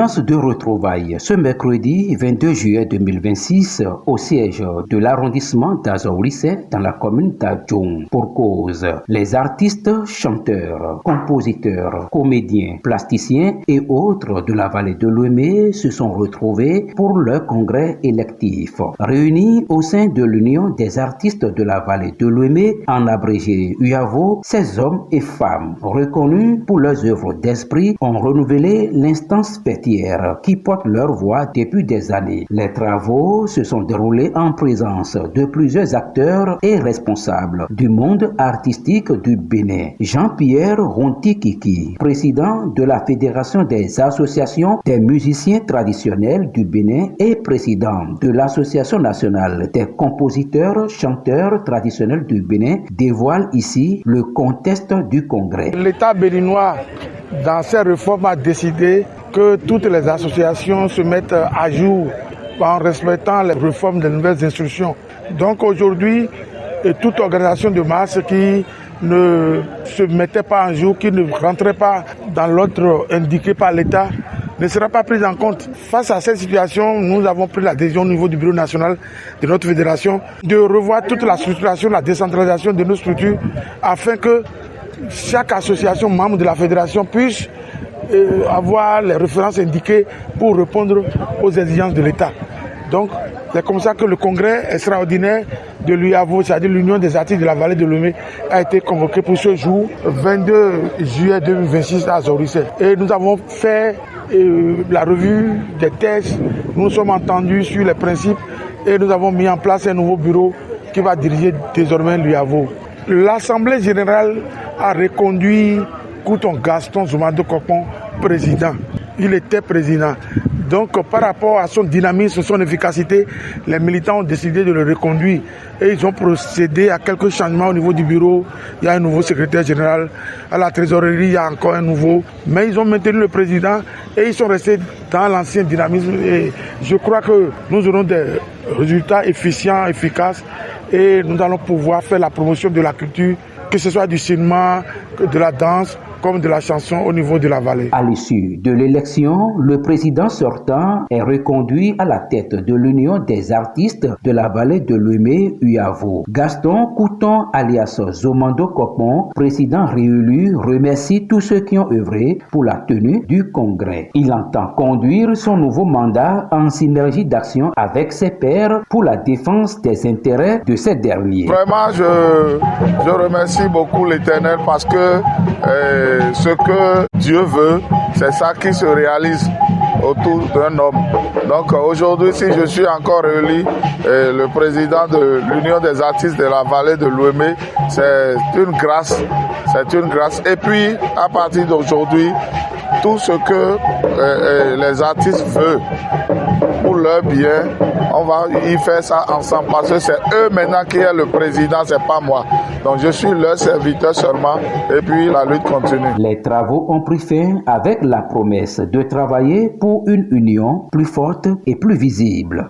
Ambiance de retrouvailles ce mercredi 22 juillet 2026 au siège de l'arrondissement d'Azaourissé dans la commune d'Adjoum. Pour cause, les artistes, chanteurs, compositeurs, comédiens, plasticiens et autres de la vallée de Lomé se sont retrouvés pour le congrès électif. Réunis au sein de l'Union des artistes de la vallée de Lomé, en abrégé UAVO, ces hommes et femmes reconnus pour leurs œuvres d'esprit ont renouvelé l'instance fêtière qui porte leur voix depuis des années. Les travaux se sont déroulés en présence de plusieurs acteurs et responsables du monde artistique du Bénin. Jean-Pierre Ronti-Kiki, président de la Fédération des associations des musiciens traditionnels du Bénin et président de l'Association nationale des compositeurs chanteurs traditionnels du Bénin, dévoile ici le contexte du congrès. L'État béninois, dans ses réformes, a décidé que toutes les associations se mettent à jour en respectant les réformes des nouvelles instructions. Donc aujourd'hui, toute organisation de masse qui ne se mettait pas en jour, qui ne rentrait pas dans l'ordre indiqué par l'État, ne sera pas prise en compte. Face à cette situation, nous avons pris la décision au niveau du bureau national de notre fédération de revoir toute la structuration, la décentralisation de nos structures afin que chaque association membre de la fédération puisse avoir les références indiquées pour répondre aux exigences de l'État. Donc, c'est comme ça que le congrès extraordinaire de l'UAVO, c'est-à-dire l'Union des artistes de la vallée de Lomé, a été convoqué pour ce jour, 22 juillet 2026 à Azaourissé. Et nous avons fait la revue des textes, nous nous sommes entendus sur les principes et nous avons mis en place un nouveau bureau qui va diriger désormais l'UAVO. L'Assemblée générale a reconduit Kouton Gaston Zoumando Kokpon président. Il était président. Donc par rapport à son dynamisme, son efficacité, les militants ont décidé de le reconduire et ils ont procédé à quelques changements au niveau du bureau. Il y a un nouveau secrétaire général, à la trésorerie il y a encore un nouveau, mais ils ont maintenu le président et ils sont restés dans l'ancien dynamisme et je crois que nous aurons des résultats efficients, efficaces et nous allons pouvoir faire la promotion de la culture, que ce soit du cinéma, de la danse, comme de la chanson au niveau de la vallée. À l'issue de l'élection, le président sortant est reconduit à la tête de l'Union des artistes de la vallée de Lomé UAVO. Gaston Kouton alias Zoumando Kokpon, président réélu, remercie tous ceux qui ont œuvré pour la tenue du congrès. Il entend conduire son nouveau mandat en synergie d'action avec ses pairs pour la défense des intérêts de ces derniers. Vraiment, je remercie beaucoup l'Éternel parce que ce que Dieu veut, c'est ça qui se réalise autour d'un homme. Donc aujourd'hui, si je suis encore élu le président de l'Union des artistes de la vallée de Lomé, c'est une grâce. C'est une grâce. Et puis, à partir d'aujourd'hui, tout ce que les artistes veulent pour leur bien, on va y faire ça ensemble parce que c'est eux maintenant qui est le président, c'est pas moi. Donc je suis leur serviteur seulement et puis la lutte continue. Les travaux ont pris fin avec la promesse de travailler pour une union plus forte et plus visible.